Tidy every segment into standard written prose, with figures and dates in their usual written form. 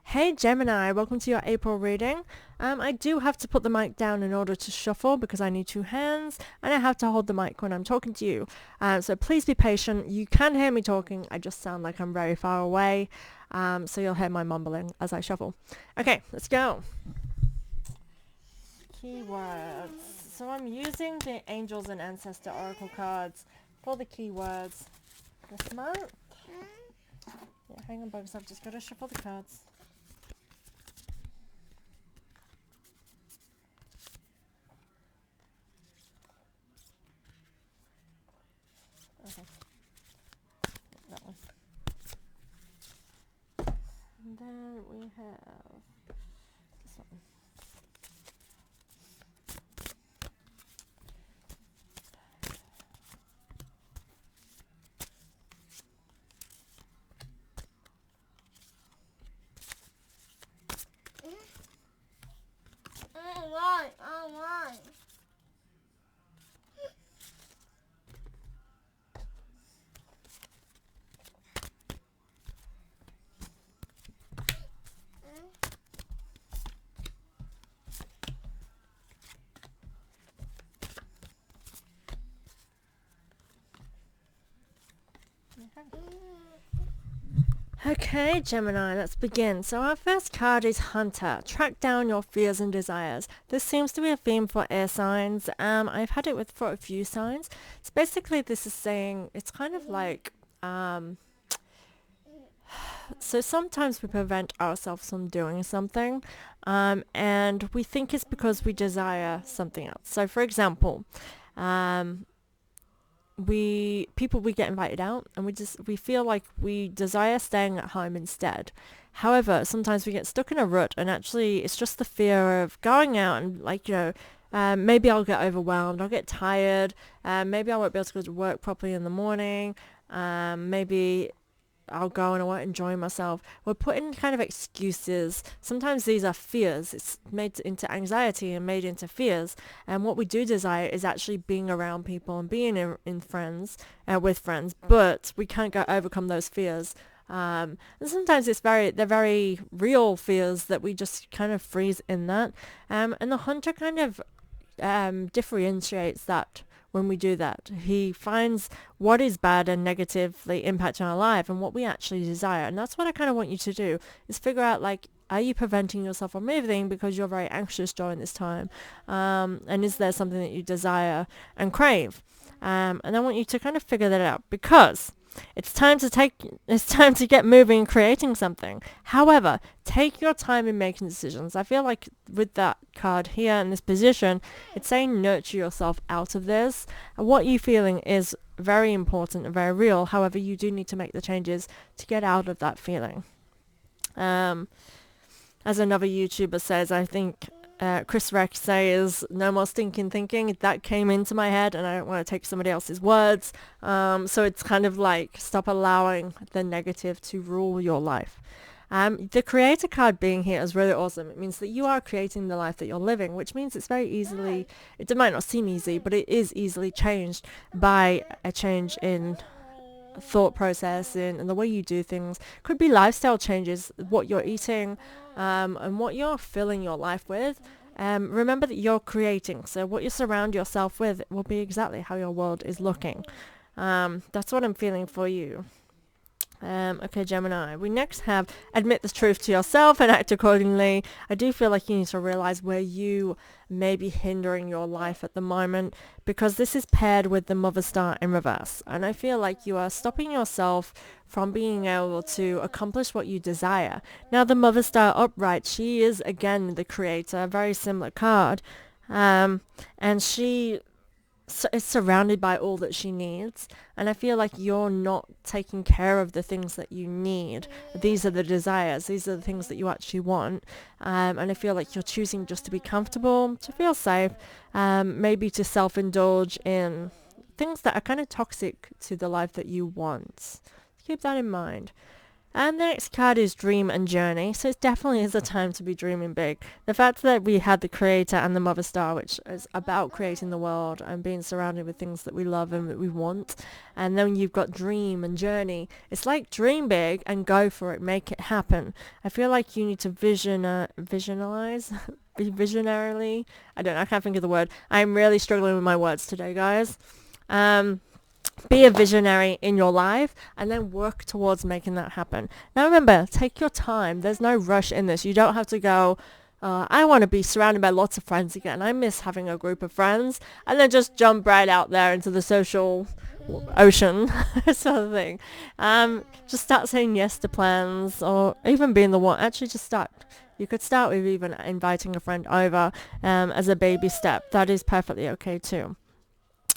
Hey Gemini, welcome to your April reading. I do have to put the mic down in order to shuffle because I need two hands and I have to hold the mic when I'm talking to you. So please be patient. You can hear me talking. I just sound like I'm very far away. So you'll hear my mumbling as I shuffle. Okay, let's go. Keywords. So I'm using the Angels and Ancestor Oracle cards for the keywords this month. Yeah, hang on, folks. I've just got to shuffle the cards. Okay. That one. And then we have this one. Alright. Okay, Gemini, let's begin. So our first card is Hunter. Track down your fears and desires. This seems to be a theme for air signs. I've had it for a few signs. So basically this is saying, it's kind of like, so sometimes we prevent ourselves from doing something, and we think it's because we desire something else. So for example, we get invited out and we feel like we desire staying at home instead. However, sometimes we get stuck in a rut and actually it's just the fear of going out and maybe I'll get overwhelmed, I'll get tired, maybe I won't be able to go to work properly in the morning, maybe I'll go and I won't enjoy myself. We're putting kind of excuses. Sometimes these are fears. It's made into anxiety and made into fears. And what we do desire is actually being around people and being in friends, with friends. But we can't overcome those fears. And sometimes they're very real fears that we just kind of freeze in that. And the hunter kind of differentiates that. When we do that, he finds what is bad and negatively impacting our life and what we actually desire. And that's what I kind of want you to do, is figure out, like, are you preventing yourself from moving because you're very anxious during this time? And is there something that you desire and crave? And I want you to kind of figure that out, because it's time to get moving and creating something. However, take your time in making decisions. I feel like with that card here in this position, it's saying nurture yourself out of this. And what you're feeling is very important and very real. However, you do need to make the changes to get out of that feeling. As another YouTuber says, I think Chris Rex says, no more stinking thinking. That came into my head and I don't want to take somebody else's words. So it's kind of like, stop allowing the negative to rule your life. The creator card being here is really awesome. It means that you are creating the life that you're living, which means it's very easily, it might not seem easy, but it is easily changed by a change in thought process and the way you do things. Could be lifestyle changes, what you're eating, and what you're filling your life with. Remember that you're creating, so what you surround yourself with will be exactly how your world is looking. That's what I'm feeling for you. Okay, Gemini. We next have admit the truth to yourself and act accordingly. I do feel like you need to realize where you may be hindering your life at the moment, because this is paired with the Mother Star in reverse. And I feel like you are stopping yourself from being able to accomplish what you desire. Now, the Mother Star upright, she is, again, the creator, a very similar card. And she is surrounded by all that she needs, and I feel like you're not taking care of the things that you need. These are the desires, these are the things that you actually want, and I feel like you're choosing just to be comfortable, to feel safe, maybe to self-indulge in things that are kind of toxic to the life that you want. Keep that in mind. And the next card is Dream and Journey. So it definitely is a time to be dreaming big. The fact that we had the Creator and the Mother Star, which is about creating the world and being surrounded with things that we love and that we want. And then you've got Dream and Journey. It's like dream big and go for it. Make it happen. I feel like you need to visualize. Be visionarily. I don't know. I can't think of the word. I'm really struggling with my words today, guys. Be a visionary in your life and then work towards making that happen. Now remember, take your time. There's no rush in this. You don't have to go, I want to be surrounded by lots of friends again. I miss having a group of friends. And then just jump right out there into the social ocean sort of thing. Just start saying yes to plans, or even being the one. Actually, just start. You could start with even inviting a friend over as a baby step. That is perfectly okay too.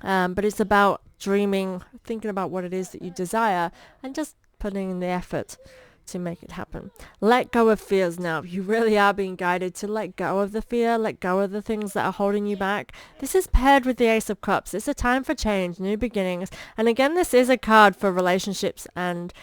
But it's about dreaming, thinking about what it is that you desire, and just putting in the effort to make it happen. Let go of fears now. You really are being guided to let go of the fear, let go of the things that are holding you back. This is paired with the Ace of Cups. It's a time for change, new beginnings. And again, this is a card for relationships and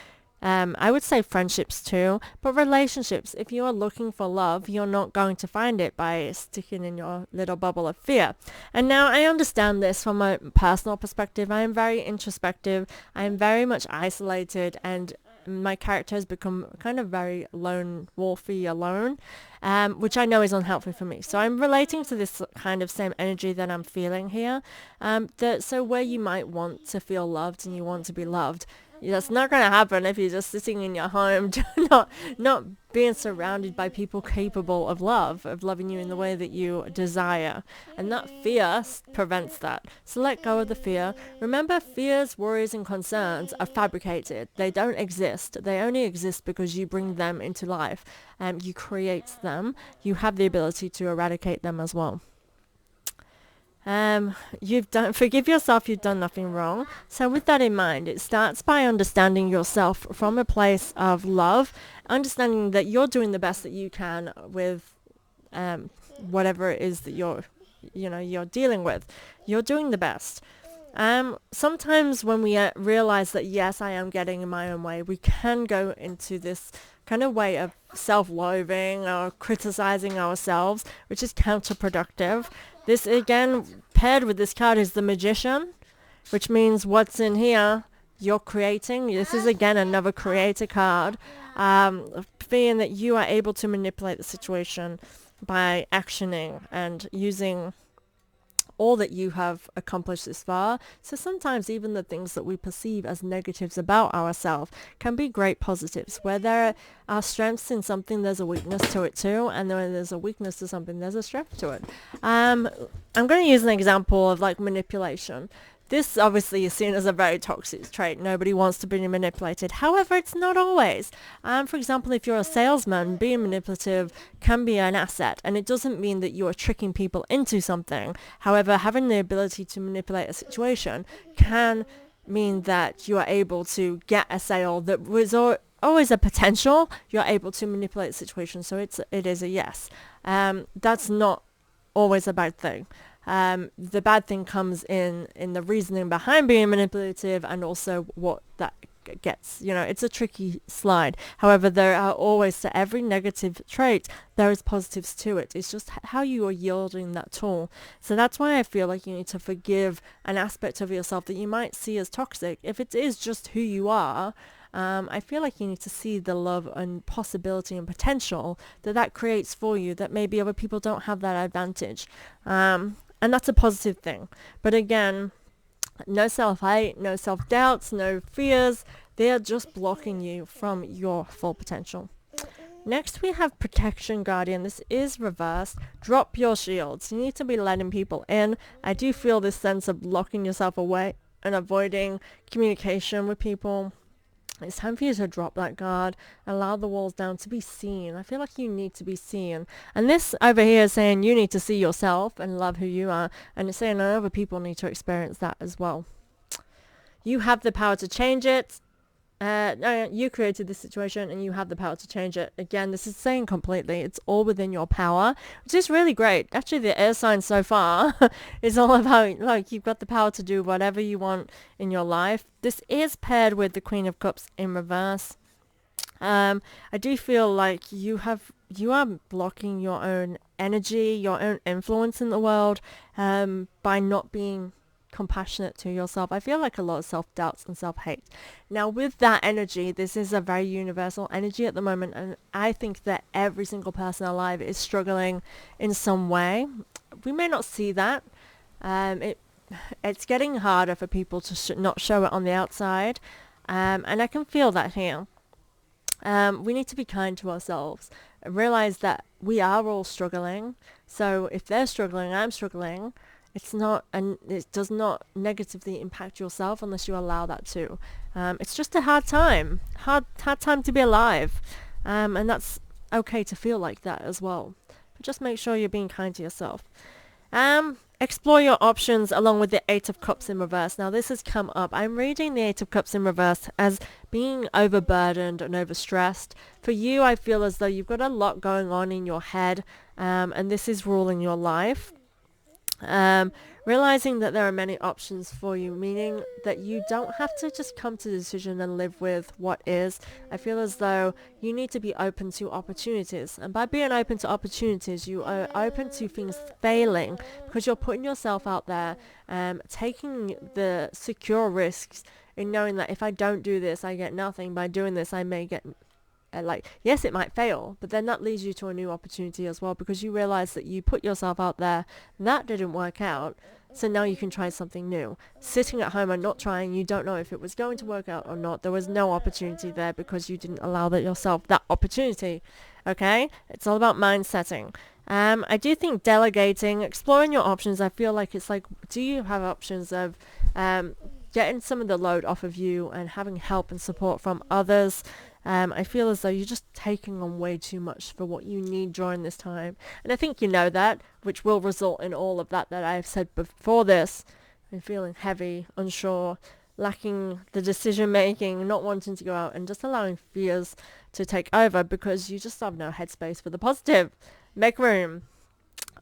I would say friendships too, but relationships, if you are looking for love, you're not going to find it by sticking in your little bubble of fear. And now I understand this from a personal perspective. I am very introspective. I am very much isolated, and my character has become kind of very lone wolfy alone, which I know is unhelpful for me. So I'm relating to this kind of same energy that I'm feeling here. So where you might want to feel loved and you want to be loved, that's not going to happen if you're just sitting in your home, not being surrounded by people capable of love, of loving you in the way that you desire. And that fear prevents that. So let go of the fear. Remember, fears, worries, and concerns are fabricated. They don't exist. They only exist because you bring them into life. You create them. You have the ability to eradicate them as well. Forgive yourself, you've done nothing wrong. So with that in mind, it starts by understanding yourself from a place of love, understanding that you're doing the best that you can with whatever it is that you're dealing with. You're doing the best. Sometimes when we realize that, yes, I am getting in my own way, we can go into this kind of way of self-loathing or criticizing ourselves, which is counterproductive. This, again, paired with this card is the Magician, which means what's in here, you're creating. This is, again, another creator card, being that you are able to manipulate the situation by actioning and using all that you have accomplished this far. So sometimes even the things that we perceive as negatives about ourselves can be great positives. Where there are strengths in something, there's a weakness to it too, and when there's a weakness to something, there's a strength to it. I'm going to use an example of like manipulation. This obviously is seen as a very toxic trait. Nobody wants to be manipulated. However, it's not always. For example, if you're a salesman, being manipulative can be an asset, and it doesn't mean that you are tricking people into something. However, having the ability to manipulate a situation can mean that you are able to get a sale that was always a potential. You're able to manipulate the situation, so it is a yes. That's not always a bad thing. The bad thing comes in the reasoning behind being manipulative, and also what that gets. It's a tricky slide. However, there are always, to every negative trait, there is positives to it. It's just how you are yielding that tool. So that's why I feel like you need to forgive an aspect of yourself that you might see as toxic. If it is just who you are, I feel like you need to see the love and possibility and potential that creates for you, that maybe other people don't have that advantage. And that's a positive thing. But again, no self-hate, no self-doubts, no fears. They are just blocking you from your full potential. Next, we have Protection Guardian. This is reversed. Drop your shields. You need to be letting people in. I do feel this sense of locking yourself away and avoiding communication with people. It's time for you to drop that guard, allow the walls down to be seen. I feel like you need to be seen. And this over here is saying you need to see yourself and love who you are. And it's saying other people need to experience that as well. You have the power to change it. You created this situation and you have the power to change it. Again, this is saying completely, it's all within your power, which is really great. Actually, the air sign so far is all about, like, you've got the power to do whatever you want in your life. This is paired with the Queen of Cups in reverse. I do feel like you are blocking your own energy, your own influence in the world, by not being compassionate to yourself. I feel like a lot of self-doubts and self-hate. Now, with that energy, this is a very universal energy at the moment, and I think that every single person alive is struggling in some way. We may not see that. It's getting harder for people to not show it on the outside, and I can feel that here. We need to be kind to ourselves and realize that we are all struggling. So if they're struggling, I'm struggling. It does not negatively impact yourself unless you allow that to. It's just a hard time to be alive, and that's okay to feel like that as well. But just make sure you're being kind to yourself. Explore your options along with the Eight of Cups in reverse. Now this has come up. I'm reading the Eight of Cups in reverse as being overburdened and overstressed. For you, I feel as though you've got a lot going on in your head, and this is ruling your life. Realizing that there are many options for you, meaning that you don't have to just come to the decision and live with what is. I feel as though you need to be open to opportunities, and by being open to opportunities, you are open to things failing because you're putting yourself out there, taking the secure risks in knowing that if I don't do this, I get nothing. By doing this, I may get yes, it might fail, but then that leads you to a new opportunity as well, because you realize that you put yourself out there, that didn't work out, so now you can try something new. Sitting at home and not trying, you don't know if it was going to work out or not. There was no opportunity there because you didn't allow yourself that opportunity. Okay, it's all about mind setting. I do think delegating, exploring your options, I feel like it's like, do you have options of getting some of the load off of you and having help and support from others? I feel as though you're just taking on way too much for what you need during this time. And I think you know that, which will result in all of that I've said before this. And feeling heavy, unsure, lacking the decision making, not wanting to go out, and just allowing fears to take over because you just have no headspace for the positive. Make room.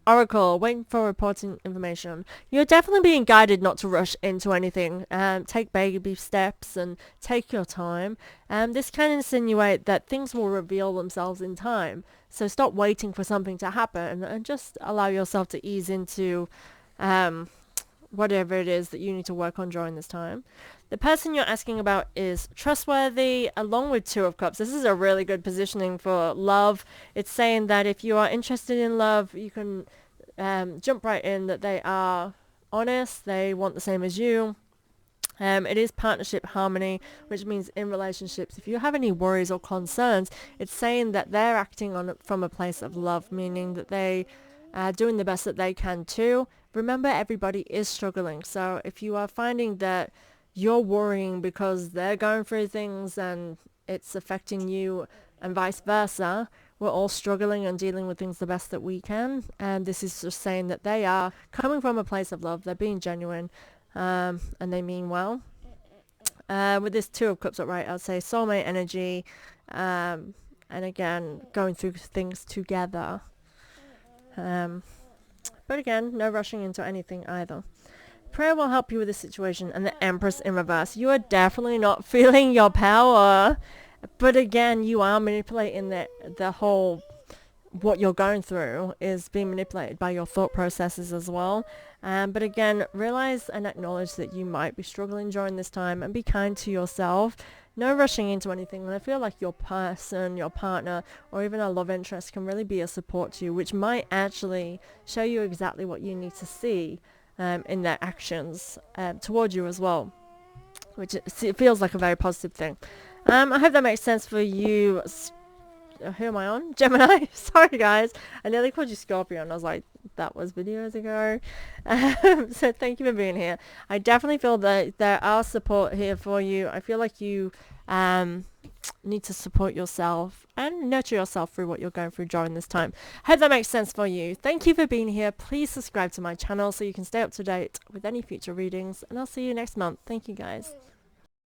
Oracle, waiting for reporting information. You're definitely being guided not to rush into anything. Take baby steps and take your time. This can insinuate that things will reveal themselves in time. So stop waiting for something to happen and just allow yourself to ease into whatever it is that you need to work on during this time. The person you're asking about is trustworthy, along with Two of Cups. This is a really good positioning for love. It's saying that if you are interested in love, you can jump right in that they are honest, they want the same as you. It is partnership harmony, which means in relationships, if you have any worries or concerns, it's saying that they're acting from a place of love, meaning that they are doing the best that they can too. Remember, everybody is struggling. So if you are finding that you're worrying because they're going through things and it's affecting you and vice versa, we're all struggling and dealing with things the best that we can. And this is just saying that they are coming from a place of love. They're being genuine, and they mean well. With this Two of Cups upright, I'd say soulmate energy, and again, going through things together. But again, no rushing into anything either. Prayer will help you with this situation. And the Empress in reverse. You are definitely not feeling your power. But again, you are manipulating the whole, what you're going through is being manipulated by your thought processes as well. But again, realize and acknowledge that you might be struggling during this time and be kind to yourself. No rushing into anything. And I feel like your person, your partner, or even a love interest can really be a support to you, which might actually show you exactly what you need to see in their actions toward you as well, which it feels like a very positive thing. I hope that makes sense for you. Who am I on? Gemini? Sorry guys, I nearly called you Scorpio and I was like, that was videos ago. So thank you for being here. I definitely feel that there are support here for you. I feel like you need to support yourself and nurture yourself through what you're going through during this time. Hope that makes sense for you. Thank you for being here. Please subscribe to my channel so you can stay up to date with any future readings, and I'll see you next month. Thank you guys.